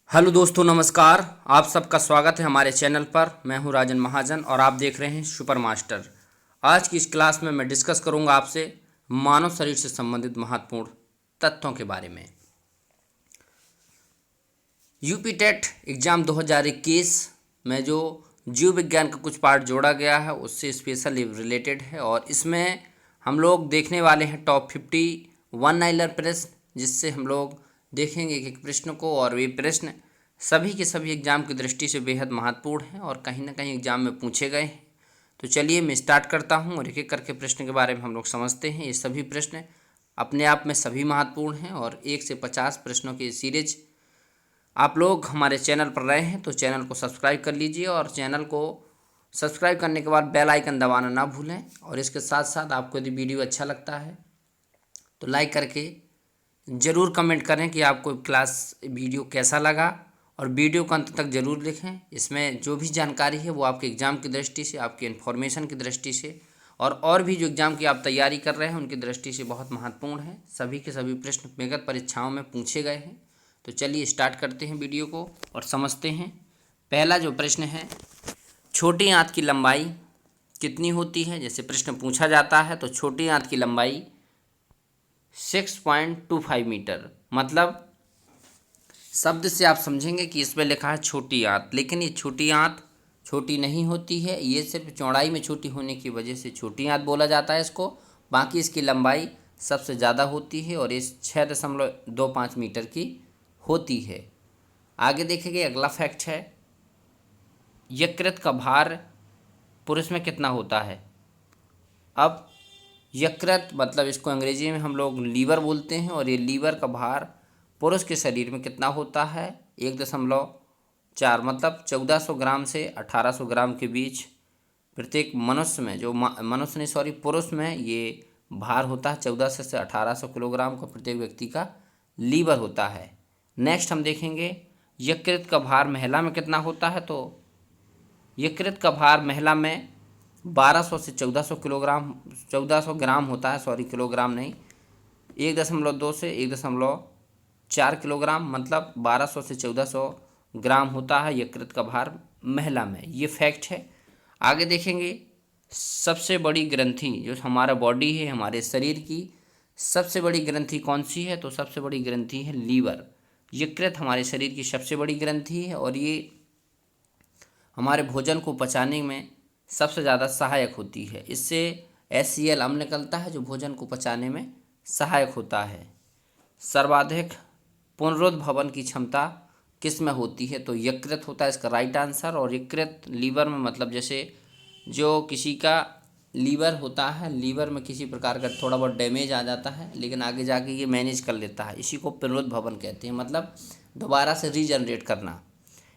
Hello दोस्तों, नमस्कार। आप सबका स्वागत है हमारे चैनल पर। मैं हूं राजन महाजन और आप देख रहे हैं सुपर मास्टर। आज की इस क्लास में मैं डिस्कस करूंगा आपसे मानव शरीर से संबंधित महत्वपूर्ण तथ्यों के बारे में। यूपी टेट एग्ज़ाम 2021 में जो जीव विज्ञान का कुछ पार्ट जोड़ा गया है उससे स्पेशल रिलेटेड है और इसमें हम लोग देखने वाले हैं टॉप 50 वन लाइनर प्रश्न, जिससे हम लोग देखेंगे एक एक प्रश्न को। और वे प्रश्न सभी के सभी एग्ज़ाम की दृष्टि से बेहद महत्वपूर्ण हैं और कहीं ना कहीं एग्ज़ाम में पूछे गए हैं। तो चलिए मैं स्टार्ट करता हूं और एक एक करके प्रश्न के बारे में हम लोग समझते हैं। ये सभी प्रश्न अपने आप में सभी महत्वपूर्ण हैं और 1 से 50 प्रश्नों की सीरीज आप लोग हमारे चैनल पर रहे हैं तो चैनल को सब्सक्राइब कर लीजिए और चैनल को सब्सक्राइब करने के बाद बेल आइकन दबाना ना भूलें। और इसके साथ साथ आपको यदि वीडियो अच्छा लगता है तो लाइक करके ज़रूर कमेंट करें कि आपको क्लास वीडियो कैसा लगा और वीडियो को अंत तक ज़रूर लिखें। इसमें जो भी जानकारी है वो आपके एग्ज़ाम की दृष्टि से, आपके इन्फॉर्मेशन की दृष्टि से और भी जो एग्ज़ाम की आप तैयारी कर रहे हैं उनकी दृष्टि से बहुत महत्वपूर्ण है। सभी के सभी प्रश्न व्यक्तिगत परीक्षाओं में पूछे गए हैं। तो चलिए स्टार्ट करते हैं वीडियो को और समझते हैं। पहला जो प्रश्न है, छोटी आंत की लंबाई कितनी होती है? जैसे प्रश्न पूछा जाता है तो छोटी आंत की लंबाई 6.25 मीटर। मतलब शब्द से आप समझेंगे कि इसमें लिखा है छोटी आंत, लेकिन ये छोटी आंत छोटी नहीं होती है। ये सिर्फ चौड़ाई में छोटी होने की वजह से छोटी आंत बोला जाता है इसको। बाकी इसकी लंबाई सबसे ज़्यादा होती है और इस 6.25 मीटर की होती है। आगे देखेंगे, अगला फैक्ट है, यकृत का भार पुरुष में कितना होता है? अब यकृत मतलब इसको अंग्रेजी में हम लोग लीवर बोलते हैं और ये लीवर का भार पुरुष के शरीर में कितना होता है? 1.4 मतलब 1400 ग्राम से 1800 ग्राम के बीच प्रत्येक मनुष्य में, जो मनुष्य नहीं सॉरी पुरुष में ये भार होता है। 1400 से 1800 किलोग्राम का प्रत्येक व्यक्ति का लीवर होता है। नेक्स्ट हम देखेंगे, यकृत का भार महिला में कितना होता है? तो यकृत का भार महिला में 1200 से 1400 किलोग्राम 1400 ग्राम होता है, सॉरी किलोग्राम नहीं, 1.2 से 1.4 किलोग्राम मतलब 1200 से 1400 ग्राम होता है यकृत का भार महिला में। ये फैक्ट है। आगे देखेंगे, सबसे बड़ी ग्रंथि जो हमारा बॉडी है, हमारे शरीर की सबसे बड़ी ग्रंथि कौन सी है? तो सबसे बड़ी ग्रंथि है लीवर। यकृत हमारे शरीर की सबसे बड़ी ग्रंथि है और ये हमारे भोजन को पचाने में सबसे ज़्यादा सहायक होती है। इससे HCl अम्ल निकलता है जो भोजन को पचाने में सहायक होता है। सर्वाधिक पुनरुद्भवन की क्षमता किस में होती है? तो यकृत होता है इसका राइट आंसर। और यकृत लीवर में मतलब जैसे जो किसी का लीवर होता है, लीवर में किसी प्रकार का थोड़ा बहुत डैमेज आ जाता है लेकिन आगे जाके ये मैनेज कर लेता है, इसी को पुनरुद्भवन कहते हैं, मतलब दोबारा से रीजनरेट करना।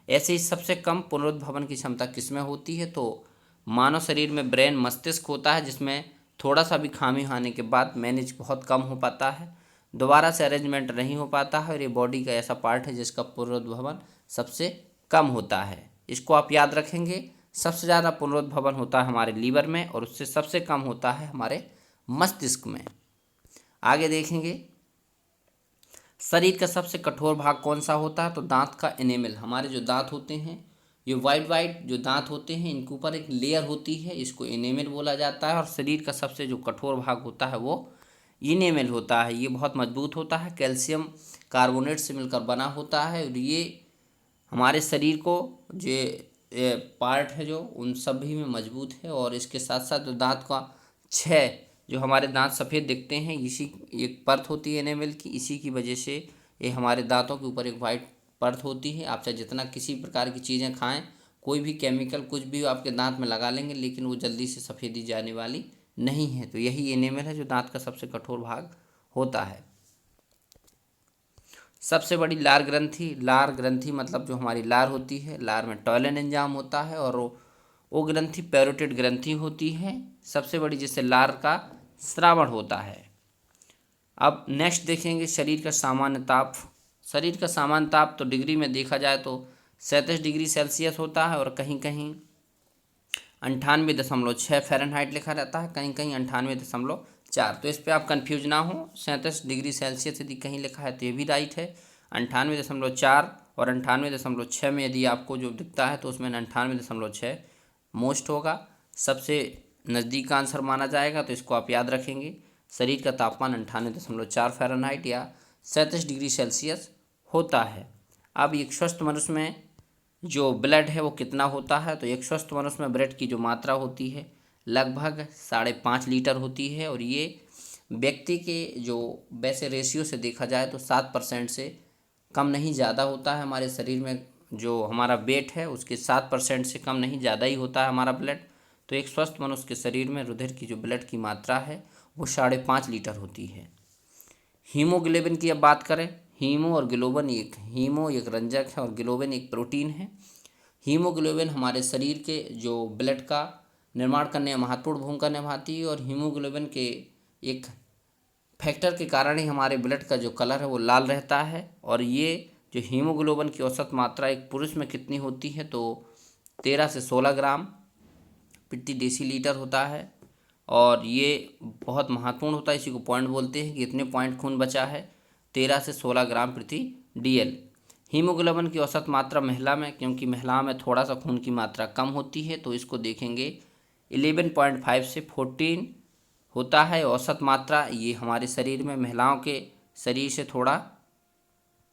ऐसे ही सबसे कम पुनरुद्भवन की क्षमता किस में होती है? तो मानव शरीर में ब्रेन मस्तिष्क होता है, जिसमें थोड़ा सा भी खामी आने के बाद मैनेज बहुत कम हो पाता है, दोबारा से अरेंजमेंट नहीं हो पाता है। और ये बॉडी का ऐसा पार्ट है जिसका पुनरुद्भवन सबसे कम होता है। इसको आप याद रखेंगे। सबसे ज़्यादा पुनरुद्भवन होता है हमारे लीवर में और उससे सबसे कम होता है हमारे मस्तिष्क में। आगे देखेंगे, शरीर का सबसे कठोर भाग कौन सा होता है? तो दांत का एनेमल। हमारे जो दांत होते हैं, ये वाइट जो दांत होते हैं, इनके ऊपर एक लेयर होती है, इसको एनेमल बोला जाता है। और शरीर का सबसे जो कठोर भाग होता है वो इनेमल होता है। ये बहुत मजबूत होता है, कैल्शियम कार्बोनेट से मिलकर बना होता है और ये हमारे शरीर को जो पार्ट है जो उन सभी में मजबूत है। और इसके साथ साथ जो दांत का 6 जो हमारे दांत सफ़ेद दिखते हैं, इसी एक परत होती है एनेमल की, इसी की वजह से ये हमारे दांतों के ऊपर एक वाइट परत होती है। आप चाहे जितना किसी प्रकार की चीज़ें खाएं, कोई भी केमिकल कुछ भी आपके दांत में लगा लेंगे लेकिन वो जल्दी से सफ़ेदी जाने वाली नहीं है। तो यही एनेमल है जो दांत का सबसे कठोर भाग होता है। सबसे बड़ी लार ग्रंथि मतलब जो हमारी लार होती है, लार में टॉयलन एंजाइम होता है और वो ग्रंथि पैरोटिड ग्रंथि होती है सबसे बड़ी, जिससे लार का स्रावण होता है। अब नेक्स्ट देखेंगे, शरीर का सामान्य ताप तो डिग्री में देखा जाए तो 37 डिग्री सेल्सियस होता है और कहीं कहीं 98.6 फ़ारेनहाइट लिखा रहता है, कहीं कहीं 98.4। तो इस पर आप कंफ्यूज ना हो, 37 डिग्री सेल्सियस यदि कहीं लिखा है तो ये भी राइट है, 98.4 और 98.6 में यदि आपको जो दिखता है तो उसमें 98.6 मोस्ट होगा, सबसे नज़दीक का आंसर माना जाएगा। तो इसको आप याद रखेंगे। शरीर का तापमान 98.4 फ़ारेनहाइट या 37 डिग्री सेल्सियस होता है। अब एक स्वस्थ मनुष्य में जो ब्लड है वो कितना होता है, तो एक स्वस्थ मनुष्य में ब्लड की जो मात्रा होती है लगभग 5.5 लीटर होती है। और ये व्यक्ति के जो वैसे रेशियो से देखा जाए तो 7% से कम नहीं ज़्यादा होता है। हमारे शरीर में जो हमारा वेट है उसके 7% से कम नहीं ज़्यादा ही होता है हमारा ब्लड। तो एक स्वस्थ मनुष्य के शरीर में रुधिर की जो ब्लड की मात्रा है वो 5.5 लीटर होती है। हीमोग्लोबिन की अब बात करें। हीमो एक रंजक है और ग्लोबिन एक प्रोटीन है। हीमोग्लोबिन हमारे शरीर के जो ब्लड का निर्माण करने में महत्वपूर्ण भूमिका निभाती है और हीमोग्लोबिन के एक फैक्टर के कारण ही हमारे ब्लड का जो कलर है वो लाल रहता है। और ये जो हीमोग्लोबिन की औसत मात्रा एक पुरुष में कितनी होती है, तो 13 से 16 ग्राम प्रति डेसीलीटर होता है। और ये बहुत महत्वपूर्ण होता है, इसी को पॉइंट बोलते हैं कि इतने पॉइंट खून बचा है, 13 से 16 ग्राम प्रति डीएल। हीमोग्लोबिन की औसत मात्रा महिला में, क्योंकि महिलाओं में थोड़ा सा खून की मात्रा कम होती है, तो इसको देखेंगे 11.5 से 14 होता है औसत मात्रा। ये हमारे शरीर में महिलाओं के शरीर से थोड़ा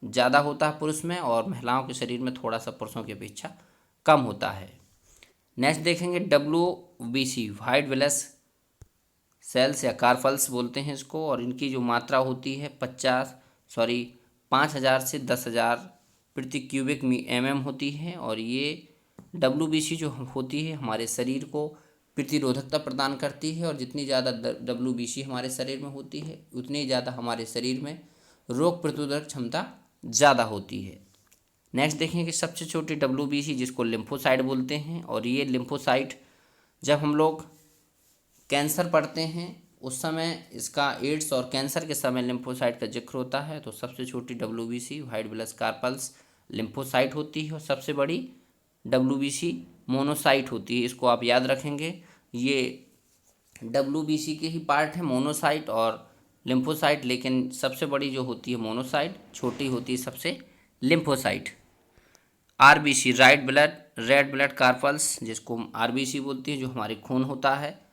ज़्यादा होता है पुरुष में, और महिलाओं के शरीर में थोड़ा सा पुरुषों की अपेक्षा कम होता है। नेक्स्ट देखेंगे WBC, वाइट ब्लड सेल्स या कार्पल्स बोलते हैं इसको, और इनकी जो मात्रा होती है 5,000 से 10,000 प्रति क्यूबिक mm होती है। और ये WBC जो होती है हमारे शरीर को प्रतिरोधकता प्रदान करती है, और जितनी ज़्यादा WBC हमारे शरीर में होती है उतनी ज़्यादा हमारे शरीर में रोग प्रतिरोधक क्षमता ज़्यादा होती है। नेक्स्ट देखें कि सबसे छोटी WBC जिसको लिम्फोसाइट बोलते हैं, और ये लिम्फोसाइट जब हम लोग कैंसर पढ़ते हैं उस समय इसका एड्स और कैंसर के समय लिम्फोसाइट का जिक्र होता है। तो सबसे छोटी WBC white blood carpals lymphocyte होती है, और सबसे बड़ी WBC मोनोसाइट होती है। इसको आप याद रखेंगे। ये WBC के ही पार्ट है मोनोसाइट और लिम्फोसाइट, लेकिन सबसे बड़ी जो होती है मोनोसाइट, छोटी होती है सबसे lymphocyte. RBC red blood carpals जिसको RBC बोलती है, जो हमारे खून होता है,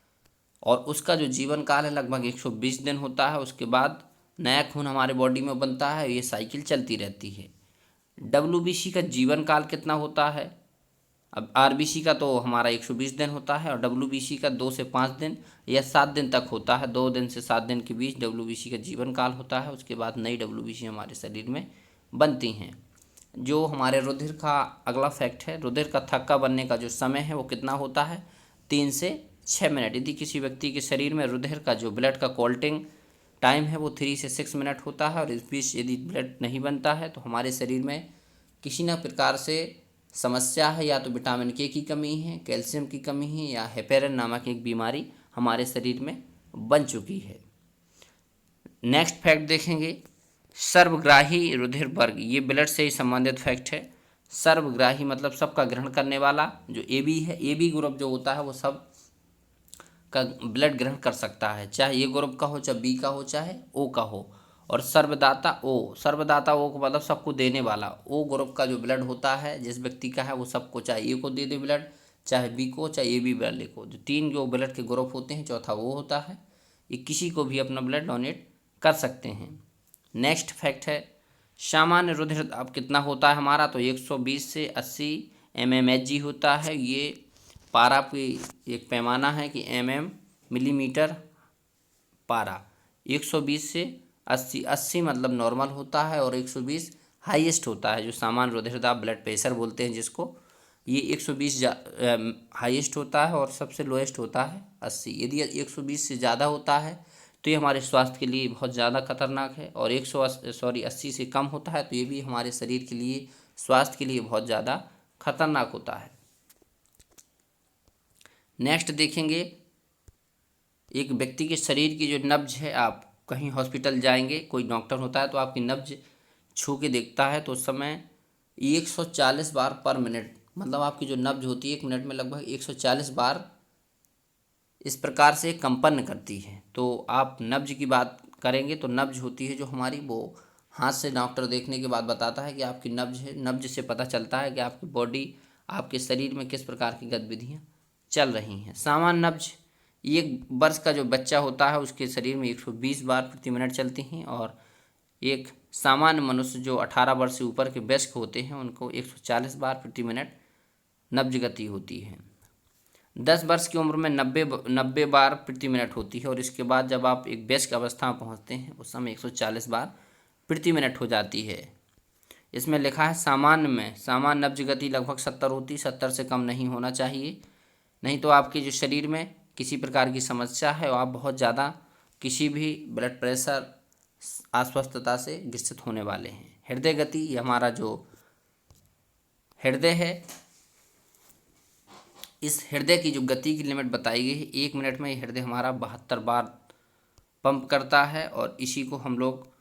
और उसका जो जीवन काल है लगभग 120 दिन होता है। उसके बाद नया खून हमारे बॉडी में बनता है, ये साइकिल चलती रहती है। WBC का जीवन काल कितना होता है? अब RBC का तो हमारा 120 दिन होता है, और WBC का 2 से 5 दिन या 7 दिन तक होता है। 2 दिन से 7 दिन के बीच WBC का जीवन काल होता है। उसके बाद नई WBC हमारे शरीर में बनती हैं। जो हमारे रुधिर का अगला फैक्ट है, रुधिर का थक्का बनने का जो समय है वो कितना होता है? 3 से 6 मिनट। यदि किसी व्यक्ति के शरीर में रुधिर का जो ब्लड का कोल्टिंग टाइम है वो 3 से 6 मिनट होता है, और इस बीच यदि ब्लड नहीं बनता है तो हमारे शरीर में किसी न प्रकार से समस्या है, या तो विटामिन के की कमी है, कैल्शियम की कमी है, या हेपेरिन नामक एक बीमारी हमारे शरीर में बन चुकी है। नेक्स्ट फैक्ट देखेंगे, सर्वग्राही रुधिर वर्ग, ये ब्लड से ही संबंधित फैक्ट है। सर्वग्राही मतलब सबका ग्रहण करने वाला। जो AB है, AB ग्रुप जो होता है वो सब का ब्लड ग्रहण कर सकता है, चाहे A ग्रुप का हो, चाहे B का हो, चाहे O का हो। और सर्वदाता O को मतलब सबको देने वाला। O ग्रुप का जो ब्लड होता है जिस व्यक्ति का है वो सबको, चाहे A को दे दे ब्लड, चाहे B को, चाहे AB वाले को। जो 3 जो ब्लड के ग्रुप होते हैं, चौथा वो होता है, ये किसी को भी अपना ब्लड डोनेट कर सकते हैं। नेक्स्ट फैक्ट है, सामान्य रुधिर दाब कितना होता है हमारा? तो 120 से 80 mmHg होता है। ये पारा की एक पैमाना है कि मिलीमीटर पारा। 120 से 80 मतलब नॉर्मल होता है, और 120 हाईएस्ट होता है, जो सामान्य रुधिर दाब ब्लड प्रेशर बोलते हैं जिसको। ये 120 हाईएस्ट होता है, और सबसे लोएस्ट होता है 80। यदि 120 से ज़्यादा होता है तो ये हमारे स्वास्थ्य के लिए बहुत ज़्यादा खतरनाक है, और 80 से कम होता है तो ये भी हमारे शरीर के लिए, स्वास्थ्य के लिए बहुत ज़्यादा खतरनाक होता है। नेक्स्ट देखेंगे, एक व्यक्ति के शरीर की जो नब्ज है, आप कहीं हॉस्पिटल जाएंगे, कोई डॉक्टर होता है तो आपकी नब्ज छू के देखता है, तो उस समय 140 बार पर मिनट, मतलब आपकी जो नब्ज होती है 1 मिनट में लगभग 140 बार इस प्रकार से कंपन करती है। तो आप नब्ज की बात करेंगे तो नब्ज होती है जो हमारी, वो हाथ से डॉक्टर देखने के बाद बताता है कि आपकी नब्ज है। नब्ज से पता चलता है कि आपकी बॉडी, आपके शरीर में किस प्रकार की गतिविधियाँ चल रही हैं। सामान्य नब्ज, एक वर्ष का जो बच्चा होता है उसके शरीर में 120 बार प्रति मिनट चलती हैं, और एक सामान्य मनुष्य जो 18 वर्ष से ऊपर के वयस्क होते हैं उनको 140 बार प्रति मिनट नब्ज गति होती है। 10 वर्ष की उम्र में 90 बार प्रति मिनट होती है, और इसके बाद जब आप एक वयस्क अवस्था में पहुंचते हैं उस समय 140 बार प्रति मिनट हो जाती है। इसमें लिखा है सामान्य नब्ज गति लगभग 70 होती, 70 से कम नहीं होना चाहिए, नहीं तो आपके जो शरीर में किसी प्रकार की समस्या है और आप बहुत ज़्यादा किसी भी ब्लड प्रेशर, अस्वस्थता से ग्रसित होने वाले हैं। हृदय गति, ये हमारा जो हृदय है, इस हृदय की जो गति की लिमिट बताई गई है, 1 मिनट में हृदय हमारा 72 बार पंप करता है, और इसी को हम लोग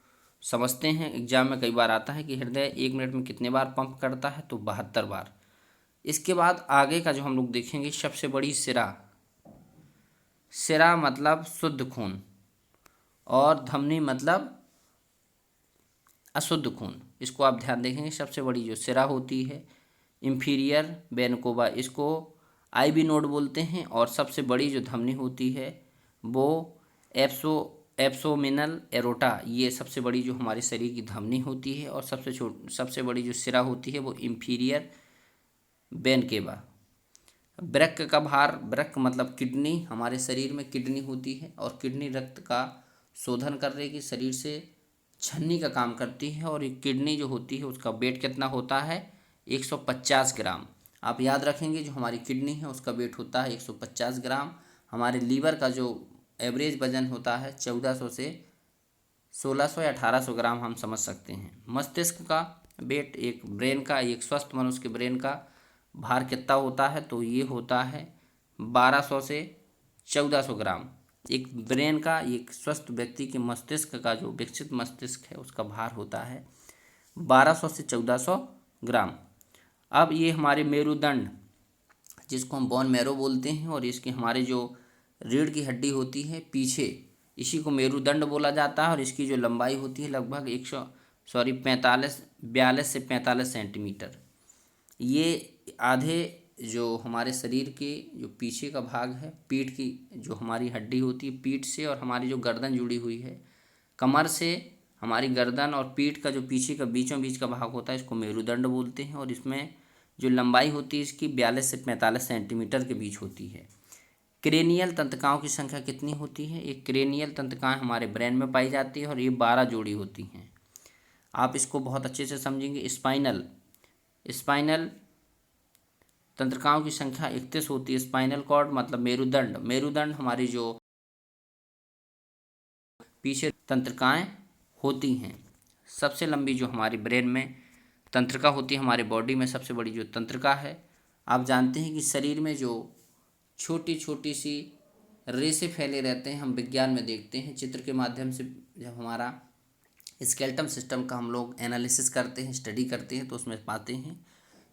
समझते हैं। एग्जाम में कई बार आता है कि हृदय 1 मिनट में कितने बार पंप करता है, तो 72 बार। इसके बाद आगे का जो हम लोग देखेंगे, सबसे बड़ी सिरा मतलब शुद्ध खून, और धमनी मतलब अशुद्ध खून। इसको आप ध्यान देखेंगे। सबसे बड़ी जो सिरा होती है इंफीरियर वेन कोवा, इसको आईवी नोड बोलते हैं, और सबसे बड़ी जो धमनी होती है वो एब्डोमिनल एरोटा, ये सबसे बड़ी जो हमारे शरीर की धमनी होती है, और सबसे बड़ी जो सिरा होती है वो इंफीरियर वेन केवा। वृक्क का भार, वृक्क मतलब किडनी, हमारे शरीर में किडनी होती है, और किडनी रक्त का शोधन करने की, शरीर से छन्नी का काम करती है, और ये किडनी जो होती है उसका वेट कितना होता है, 150 ग्राम। आप याद रखेंगे जो हमारी किडनी है उसका वेट होता है 150 ग्राम। हमारे लीवर का जो एवरेज वजन होता है 1400 से 1600 या 1800 ग्राम हम समझ सकते हैं। मस्तिष्क का वेट, एक ब्रेन का, एक स्वस्थ मनुष्य के ब्रेन का भार कितना होता है, तो ये होता है 1200 से 1400 ग्राम। एक ब्रेन का, एक स्वस्थ व्यक्ति के मस्तिष्क का, जो विकसित मस्तिष्क है उसका भार होता है 1200 से 1400 ग्राम। अब ये हमारे मेरुदंड, जिसको हम बोन मैरो बोलते हैं, और इसके हमारे जो रीढ़ की हड्डी होती है पीछे, इसी को मेरुदंड बोला जाता है, और इसकी जो लंबाई होती है लगभग 42 से 45 सेंटीमीटर। ये आधे जो हमारे शरीर के जो पीछे का भाग है, पीठ की जो हमारी हड्डी होती है, पीठ से और हमारी जो गर्दन जुड़ी हुई है, कमर से हमारी गर्दन और पीठ का जो पीछे का बीचों बीच का भाग होता है, इसको मेरुदंड बोलते हैं, और इसमें जो लंबाई होती है इसकी 42 से 45 सेंटीमीटर के बीच होती है। क्रेनियल तंत्रिकाओं की संख्या कितनी होती है? एक क्रेनियल तंत्रिकाएं हमारे ब्रेन में पाई जाती है, और ये 12 जोड़ी होती हैं। आप इसको बहुत अच्छे से समझेंगे। स्पाइनल तंत्रिकाओं की संख्या 31 होती है। स्पाइनल कॉर्ड मतलब मेरुदंड हमारी जो पीछे तंत्रिकाएं होती हैं। सबसे लंबी जो हमारी ब्रेन में तंत्रिका होती है, हमारे बॉडी में सबसे बड़ी जो तंत्रिका है, आप जानते हैं कि शरीर में जो छोटी छोटी सी रेशे फैले रहते हैं, हम विज्ञान में देखते हैं चित्र के माध्यम से। जब हमारा स्केलेटल सिस्टम का हम लोग एनालिसिस करते हैं, स्टडी करते हैं, तो उसमें पाते हैं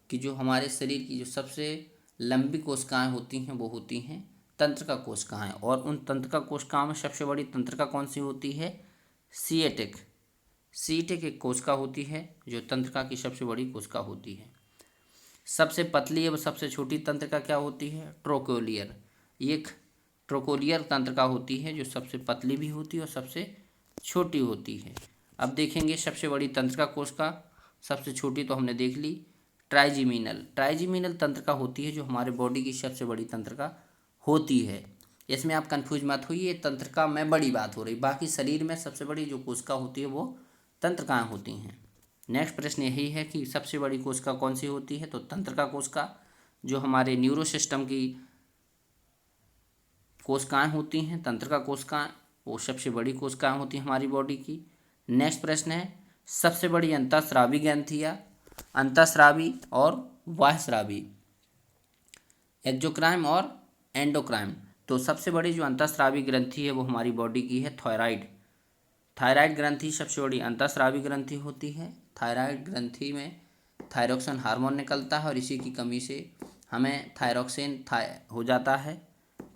कि जो हमारे शरीर की जो सबसे लंबी कोशिकाएं होती हैं वो होती हैं तंत्रिका कोशिकाएं, और उन तंत्रिका कोशिकाओं में सबसे बड़ी तंत्रिका कौन सी होती है? सीएटिक एक कोशिका होती है जो तंत्रिका की सबसे बड़ी कोशिका होती है। सबसे पतली एवं सबसे छोटी तंत्रिका क्या होती है? ट्रोकोलियर। एक ट्रोकोलियर तंत्रिका होती है जो सबसे पतली भी होती है और सबसे छोटी होती है। अब देखेंगे सबसे बड़ी तंत्रिका कोशिका, सबसे छोटी तो हमने देख ली। ट्राइजिमिनल तंत्रिका होती है जो हमारे बॉडी की सबसे बड़ी तंत्रिका होती है। इसमें आप कंफ्यूज मत होइए, तंत्रिका में बड़ी बात हो रही, बाकी शरीर में सबसे बड़ी जो कोशिका होती है वो तंत्रिकाएं होती हैं। नेक्स्ट प्रश्न यही है कि सबसे बड़ी कोशिका कौन सी होती है? तो तंत्रिका कोशिका। जो हमारे न्यूरो सिस्टम की कोशिकाएं होती हैं, तंत्रिका कोशिकाएं, वो सबसे बड़ी कोशिकाएं होती हैं हमारी बॉडी की। नेक्स्ट प्रश्न है सबसे बड़ी अंतःस्रावी ग्रंथियाँ, अंतःस्रावी और बाह्यस्रावी, एक्सोक्राइन और एंडोक्राइन। तो सबसे बड़ी जो अंतःस्रावी ग्रंथि है वो हमारी बॉडी की है थायराइड ग्रंथि सबसे बड़ी अंतःस्रावी ग्रंथि होती है। थायराइड ग्रंथि में थायरोक्सिन हार्मोन निकलता है, और इसी की कमी से हमें थायरोक्सिन हो जाता है।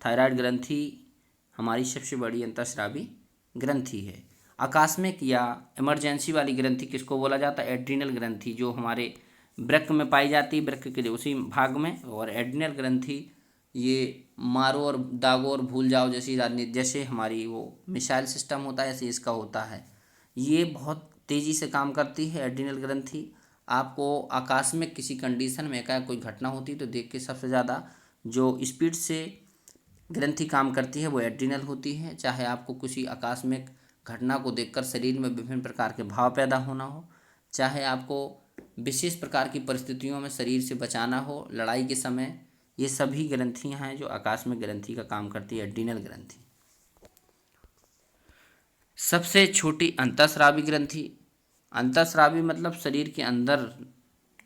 थायराइड ग्रंथि हमारी सबसे बड़ी अंतःस्रावी ग्रंथि है। आकस्मिक या इमरजेंसी वाली ग्रंथि किसको बोला जाता है? एड्रीनल ग्रंथि, जो हमारे वृक्क में पाई जाती है, वृक्क के उसी भाग में। और एड्रीनल ग्रंथि ये मारो और दागो और भूल जाओ जैसी राजनीति, जैसे हमारी वो मिसाइल सिस्टम होता है ऐसे इसका होता है। ये बहुत तेज़ी से काम करती है एड्रीनल ग्रंथि। आपको आकस्मिक किसी कंडीशन में क्या कोई घटना होती है तो देख के सबसे ज़्यादा जो स्पीड से ग्रंथि काम करती है वो एड्रीनल होती है। चाहे आपको किसी आकस्मिक घटना को देखकर शरीर में विभिन्न प्रकार के भाव पैदा होना हो, चाहे आपको विशेष प्रकार की परिस्थितियों में शरीर से बचाना हो लड़ाई के समय, ये सभी ग्रंथियां हैं जो आकस्मिक ग्रंथि का काम करती है, एड्रीनल ग्रंथि। सबसे छोटी अंतःस्रावी ग्रंथि। अंतःस्रावी मतलब शरीर के अंदर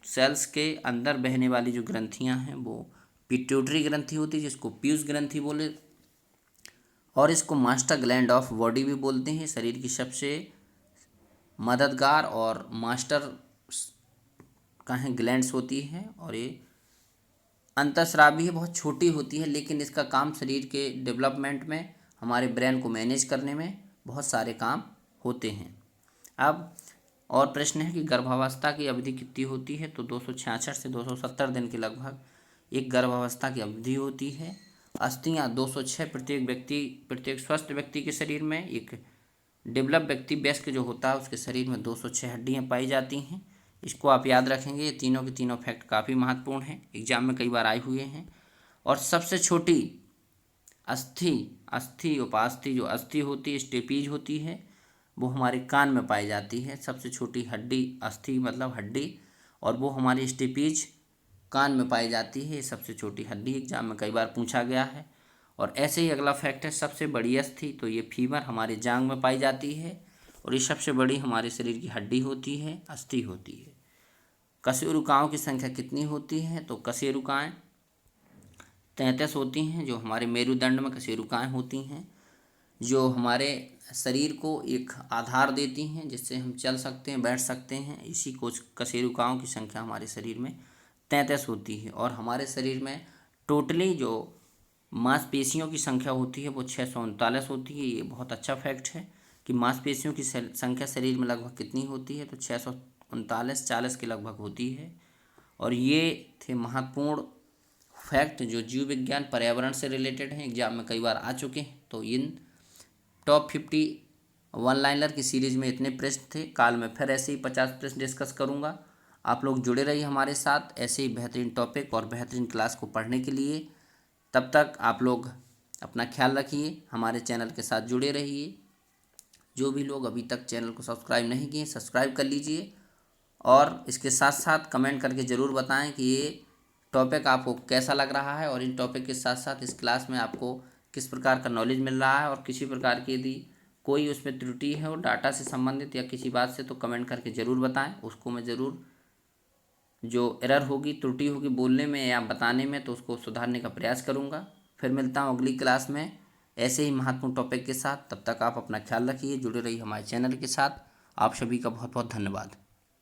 सेल्स के अंदर बहने वाली जो ग्रंथियां हैं वो पिट्यूटरी ग्रंथि होती है, जिसको पीयूष ग्रंथि बोले, और इसको मास्टर ग्लैंड ऑफ बॉडी भी बोलते हैं। शरीर की सबसे मददगार और मास्टर कहें ग्लैंड्स होती है। और ये अंतःस्रावी है, बहुत छोटी होती है, लेकिन इसका काम शरीर के डेवलपमेंट में, हमारे ब्रेन को मैनेज करने में बहुत सारे काम होते हैं। अब और प्रश्न है कि गर्भावस्था की अवधि कितनी होती है? तो 266 से 270 दिन के लगभग एक गर्भावस्था की अवधि होती है। अस्थियाँ 206 प्रत्येक स्वस्थ व्यक्ति के शरीर में, एक डेवलप व्यक्ति वयस्क जो होता है उसके शरीर में 206 हड्डियाँ पाई जाती हैं। इसको आप याद रखेंगे, ये तीनों के तीनों फैक्ट काफ़ी महत्वपूर्ण हैं, एग्जाम में कई बार आए हुए हैं। और सबसे छोटी अस्थि उपास्थि जो अस्थि होती है, स्टेपीज होती है, वो हमारे कान में पाई जाती है। सबसे छोटी हड्डी अस्थि मतलब हड्डी, और वो हमारी स्टेपीज कान में पाई जाती है। ये सबसे छोटी हड्डी एग्जाम में कई बार पूछा गया है। और ऐसे ही अगला फैक्ट है, सबसे बड़ी अस्थि, तो ये फीमर हमारे जांघ में पाई जाती है, और ये सबसे बड़ी हमारे शरीर की हड्डी होती है, अस्थि होती है। कशेरुकाओं की संख्या कितनी होती है? तो कशेरुकाएँ 33 होती हैं, जो हमारे मेरुदंड में कशेरुकाएँ होती हैं, जो हमारे शरीर को एक आधार देती हैं जिससे हम चल सकते हैं, बैठ सकते हैं। इसी को कशेरुकाओं की संख्या हमारे शरीर में 33 होती है। और हमारे शरीर में टोटली जो मांसपेशियों की संख्या होती है वो 639 होती है। ये बहुत अच्छा फैक्ट है कि मांसपेशियों की संख्या शरीर में लगभग कितनी होती है? तो 639 40 के लगभग होती है। और ये थे महत्वपूर्ण फैक्ट जो जीव विज्ञान पर्यावरण से रिलेटेड हैं, एग्जाम में कई बार आ चुके हैं। तो इन टॉप 50 वन लाइनर की सीरीज़ में इतने प्रश्न थे। काल में फिर ऐसे ही 50 प्रश्न डिस्कस करूँगा। आप लोग जुड़े रहिए हमारे साथ ऐसे ही बेहतरीन टॉपिक और बेहतरीन क्लास को पढ़ने के लिए। तब तक आप लोग अपना ख्याल रखिए, हमारे चैनल के साथ जुड़े रहिए। जो भी लोग अभी तक चैनल को सब्सक्राइब नहीं किए, सब्सक्राइब कर लीजिए, और इसके साथ साथ कमेंट करके ज़रूर बताएं कि ये टॉपिक आपको कैसा लग रहा है, और इन टॉपिक के साथ साथ इस क्लास में आपको किस प्रकार का नॉलेज मिल रहा है। और किसी प्रकार की यदि कोई उसमें त्रुटि है और डाटा से संबंधित या किसी बात से, तो कमेंट करके ज़रूर बताएं। उसको मैं ज़रूर, जो एरर होगी, त्रुटि होगी बोलने में या बताने में, तो उसको सुधारने का प्रयास करूँगा। फिर मिलता हूँ अगली क्लास में ऐसे ही महत्वपूर्ण टॉपिक के साथ। तब तक आप अपना ख्याल रखिए, जुड़े रहिए हमारे चैनल के साथ। आप सभी का बहुत बहुत धन्यवाद।